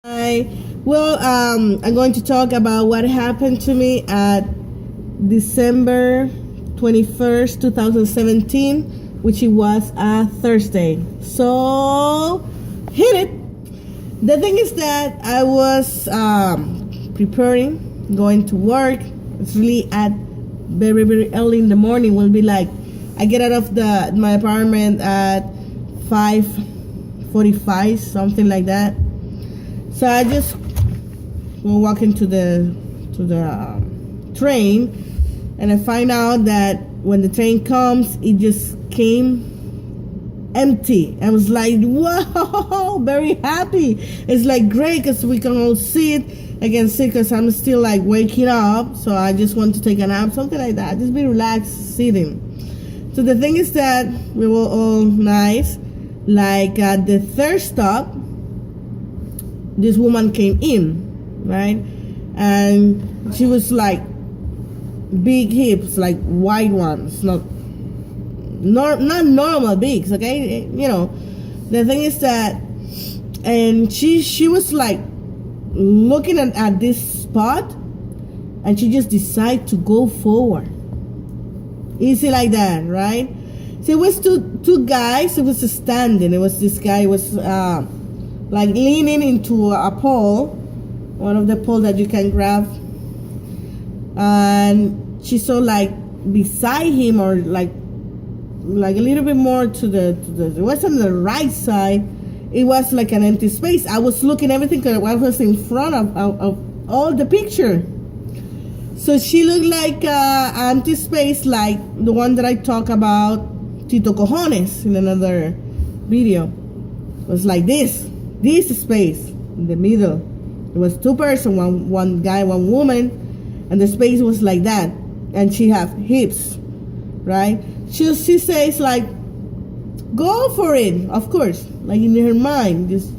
Hi. Well, I'm going to talk about what happened to me at December 21st, 2017, which it was a Thursday. So, hit it. The thing is that I was preparing, going to work. It's really at very, very early in the morning. Will be like, I get out of my apartment at 5:45, something like that. So I just will walk into the train, and I find out that when the train comes, it just came empty. I was like, "Whoa!" Very happy. It's like great because we can all sit. I can sit because I'm still like waking up, so I just want to take a nap, something like that. Just be relaxed sitting. So the thing is that we were all nice. Like at the third stop, this woman came in, right? And she was like big hips, like wide ones, not normal bigs, okay? You know, the thing is that, and she was like looking at this spot, and she just decided to go forward. Easy like that, right? So it was two guys. It was standing. It was this guy was like leaning into a pole, one of the poles that you can grab, and she saw like beside him, or like a little bit more to the it was on the right side. It was like an empty space. I was looking everything because I was in front of all the picture. So she looked like an empty space, like the one that I talk about, Tito Cojones, in another video. It was like this space in the middle. It was two persons, one guy, one woman, and the space was like that. And she have hips, right? She says like, go for it, of course. Like in her mind, just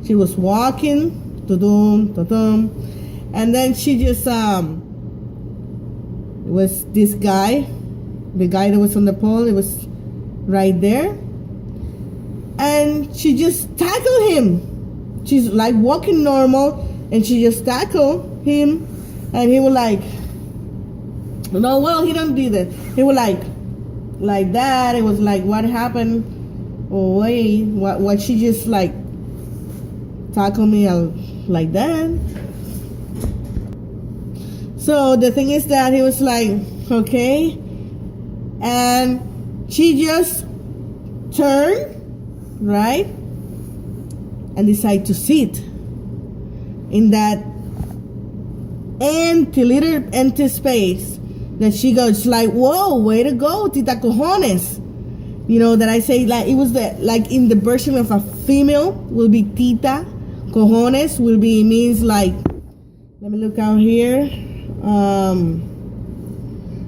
she was walking, ta-dum, and then she just it was this guy, the guy that was on the pole. It was right there. And she just tackled him. She's like walking normal, and she just tackled him, and he was like, no, well, he don't do that. He was like that. It was like, what happened? Oh wait, what she just like tackled me like that. So the thing is that he was like, okay, and she just turned, right, and decide to sit in that little empty space that she goes like, whoa, way to go, Tita Cojones. You know, that I say, like, it was like in the version of a female will be Tita. Cojones will be, means like, let me look out here,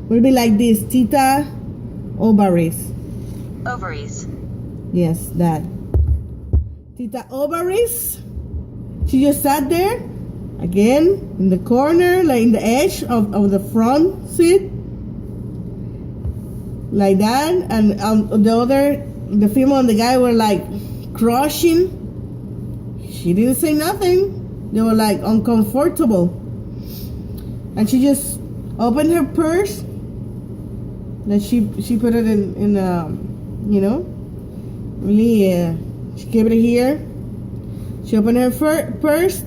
will be like this, Tita ovaries. Yes, that. Tita ovaries. She just sat there, again, in the corner, like in the edge of the front seat, like that. And the female and the guy were like crushing. She didn't say nothing. They were like uncomfortable. And she just opened her purse. That she put it in you know, really, she gave it here. She opened her purse,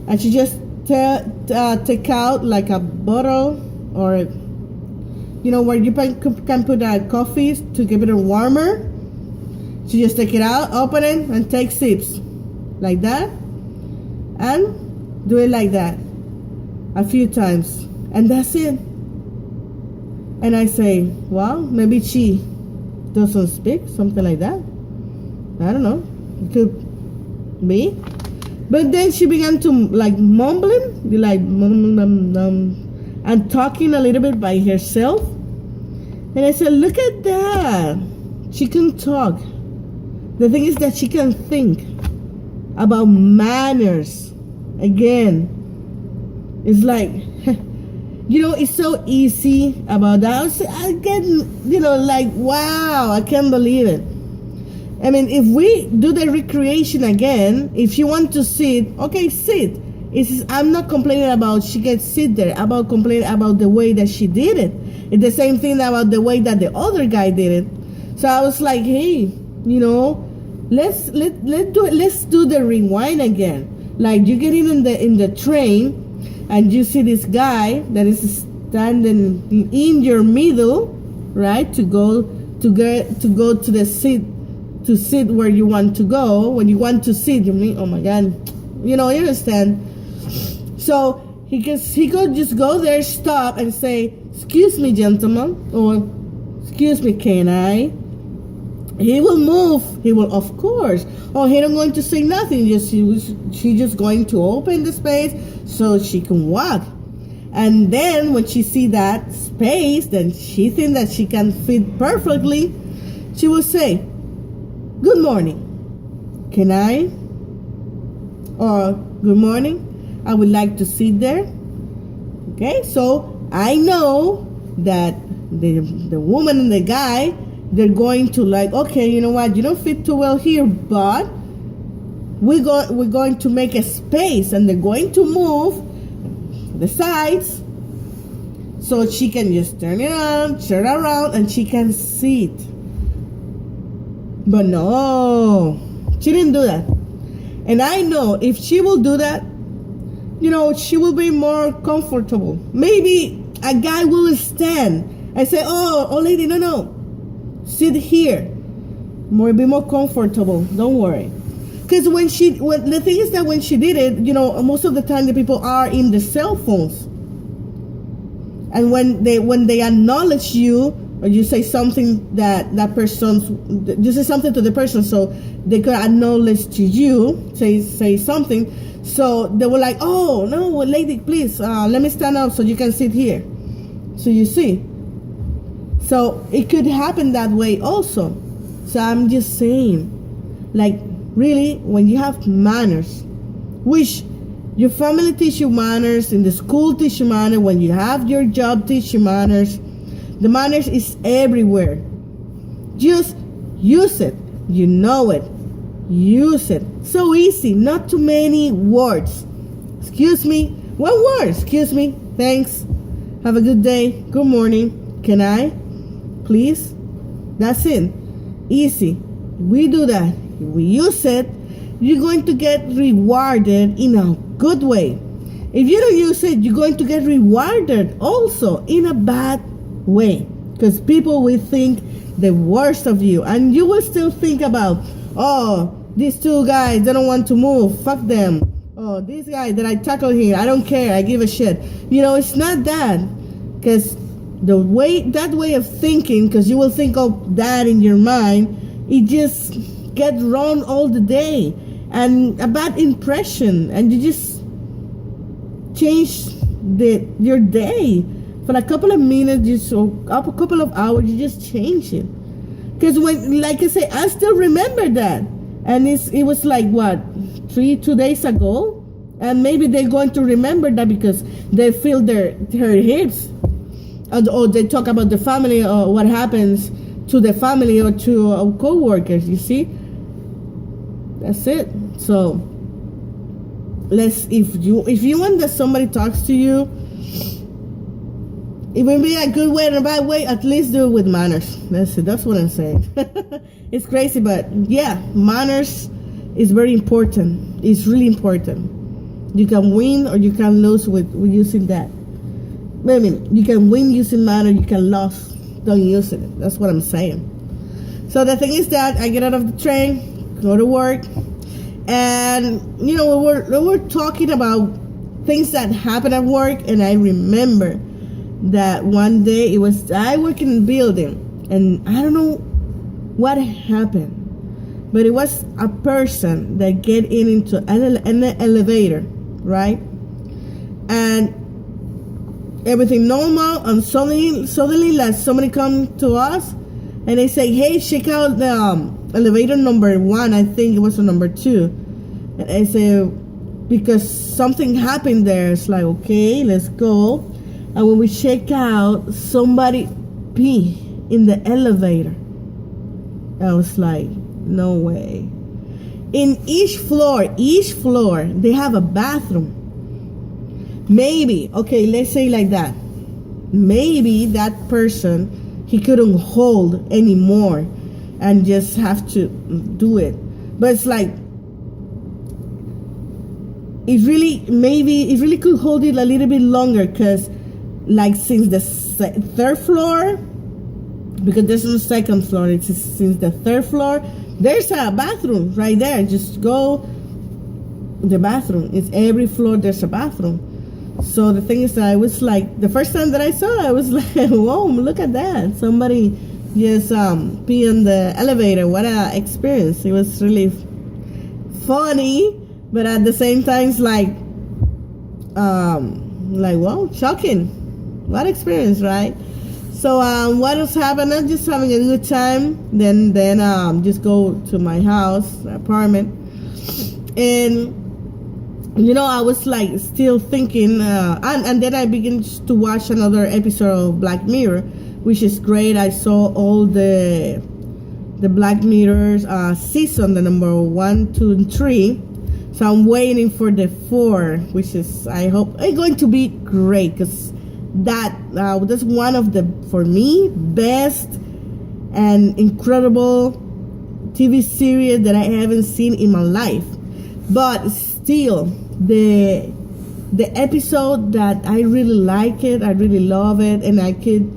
and she just take out like a bottle, or, you know, where you can put coffee to give it a warmer. She just take it out, open it, and take sips like that, and do it like that a few times, and that's it. And I say, well, maybe she doesn't speak, something like that. I don't know. It could be. But then she began to like mumbling, like and talking a little bit by herself. And I said, look at that. She can talk. The thing is that she can think about manners. Again, it's like, you know, it's so easy about that. I get, you know, like, wow, I can't believe it. I mean, if we do the recreation again, if you want to sit, okay, sit. I'm not complaining about she can sit there, about complaining about the way that she did it. It's the same thing about the way that the other guy did it. So I was like, hey, let's do the rewind again. Like you get in the train and you see this guy that is standing in your middle, right? To go to the seat, to sit where you want to go. When you want to sit, you mean, oh my God, you understand. So he could just go there, stop, and say, "Excuse me, gentlemen," or "Excuse me, can I?" He will move. He will, of course. Oh, he don't going to say nothing. She just going to open the space so she can walk. And then when she see that space, then she think that she can fit perfectly. She will say, "Good morning. Can I?" Or "Good morning. I would like to sit there." Okay, so I know that the woman and the guy, they're going to like, okay, you know what, you don't fit too well here, but we're going to make a space, and they're going to move the sides so she can just turn around, and she can sit. But no, she didn't do that. And I know if she will do that, she will be more comfortable. Maybe a guy will stand and say, oh lady, no, sit here. Be more comfortable. Don't worry. Because the thing is that when she did it, most of the time the people are in the cell phones. And when they acknowledge you, or you say something you say something to the person, so they could acknowledge to you, say something. So they were like, oh, no, lady, please, let me stand up so you can sit here. So you see. So it could happen that way also. So I'm just saying, like, really, when you have manners, which your family teach you manners, in the school teach you manners, when you have your job teach you manners, the manners is everywhere. Just use it. You know it. Use it. So easy. Not too many words. Excuse me. One word. Excuse me. Thanks. Have a good day. Good morning. Can I? Please. That's it. Easy. We do that. We use it. You're going to get rewarded in a good way. If you don't use it, you're going to get rewarded also in a bad way. Because people will think the worst of you. And you will still think about, oh, these two guys, they don't want to move. Fuck them. Oh, this guy that I tackle here, I don't care. I give a shit. It's not that. Because that way of thinking, because you will think of that in your mind, it just gets wrong all the day. And a bad impression. And you just change your day. For a couple of minutes, a couple of hours, you just change it. Because when, like I say, I still remember that. And it was like, what, 2 days ago? And maybe they're going to remember that because they feel her hips. Or they talk about the family or what happens to the family or to co-workers, you see? That's it. So, if you want that somebody talks to you, it will be a good way and a bad way, at least do it with manners. That's it. That's what I'm saying. It's crazy, but yeah, manners is very important. It's really important. You can win or you can lose with using that. I mean, you can win using manner, you can lose don't use it. That's what I'm saying. So the thing is that I get out of the train, go to work, and we were talking about things that happen at work, and I remember that one day I work in a building, and I don't know what happened, but it was a person that get into an elevator, right? And everything normal, and suddenly like somebody come to us and they say, hey, check out the elevator number 1. I think it was number 2. And I say, because something happened there. It's like, okay, let's go. And when we check out, somebody pee in the elevator. I was like, No way. In each floor, they have a bathroom. Maybe, okay, let's say like that. Maybe that person, he couldn't hold anymore and just have to do it. But it's like, it really could hold it a little bit longer, because like since the third floor, because there's no second floor, it's since the third floor, there's a bathroom right there. Just go, the bathroom. It's every floor there's a bathroom. So the thing is that I was like, the first time that I saw it, I was like, whoa, look at that. Somebody just pee in the elevator. What a experience. It was really funny, but at the same time, it's like, wow, shocking. What experience, right? So what else happened? I'm just having a good time. Then just go to my house, apartment, and I was like still thinking, and then I began to watch another episode of Black Mirror, which is great. I saw all the Black Mirror season, the number 1, 2, and 3. So I'm waiting for the 4, which is, I hope it's going to be great, because that's one of the, for me, best and incredible TV series that I haven't seen in my life. But still, the episode that I really like it, I really love it, and I could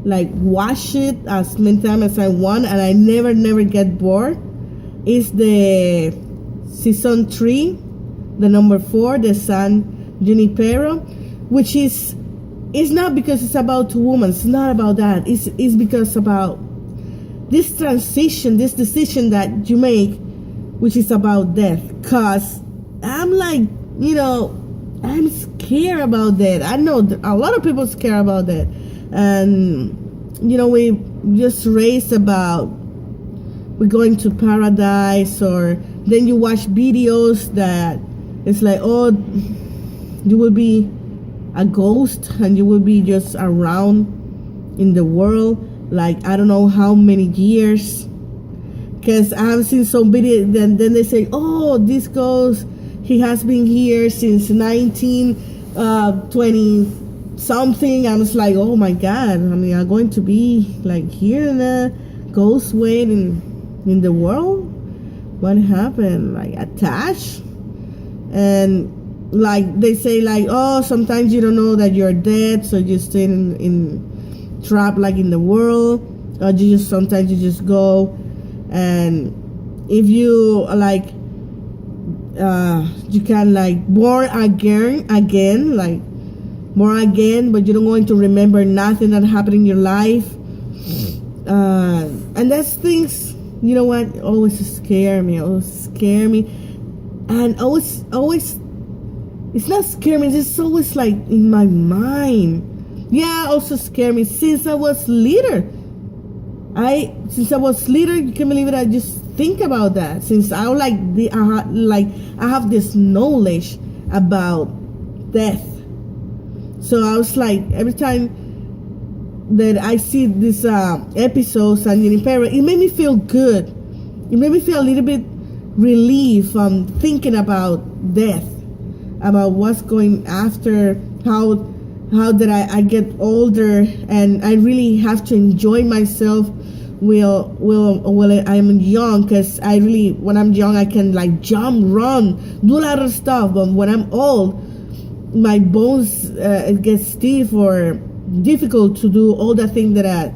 like watch it as many times as I want, and I never get bored, is the season 3, the number 4, the San Junipero, which is, it's not because it's about two women. It's not about that. It's because about this transition, this decision that you make, which is about death. Cause I'm like, I'm scared about that. I know a lot of people scared about that, and we just raised about we're going to paradise, or then you watch videos that it's like, oh, you will be a ghost and you will be just around in the world like I don't know how many years, because I have seen some video, then they say, oh, this ghost, he has been here since 1920 something. I was like, oh my god, I'm going to be like here in a ghost way in the world. What happened? Like attached? And like they say, like, oh, sometimes you don't know that you're dead, so you stay in trapped like in the world, or sometimes you just go, and if you like you can like born again, like born again, but you don't going to remember nothing that happened in your life, and that's things, what always scare me, and always it's not scare me, it's always like in my mind. Yeah, also scare me since I was little. You can believe it, I just think about that since I have this knowledge about death. So I was like, every time that I see this episode, San Junipero, it made me feel good. It made me feel a little bit relief from thinking about death, about what's going after, how that I get older, and I really have to enjoy myself while I'm young, because when I'm young I can like jump, run, do a lot of stuff, but when I'm old, my bones it gets stiff or difficult to do all the things that I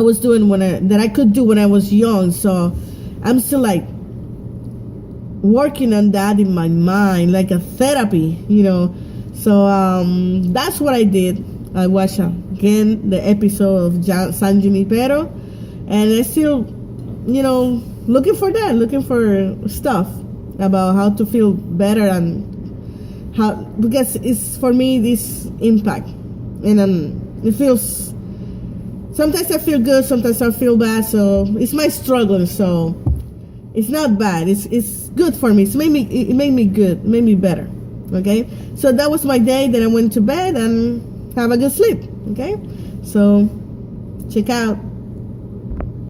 was doing that I could do when I was young. So I'm still like working on that in my mind, like a therapy, So that's what I did. I watched again the episode of San Junipero, and I still, looking for stuff about how to feel better, and how, because it's for me this impact, and it feels, sometimes I feel good, sometimes I feel bad, so it's my struggle, so it's not bad, it's good for me. It made me good, it made me better. Okay, so that was my day. Then I went to bed and have a good sleep. Okay, so check out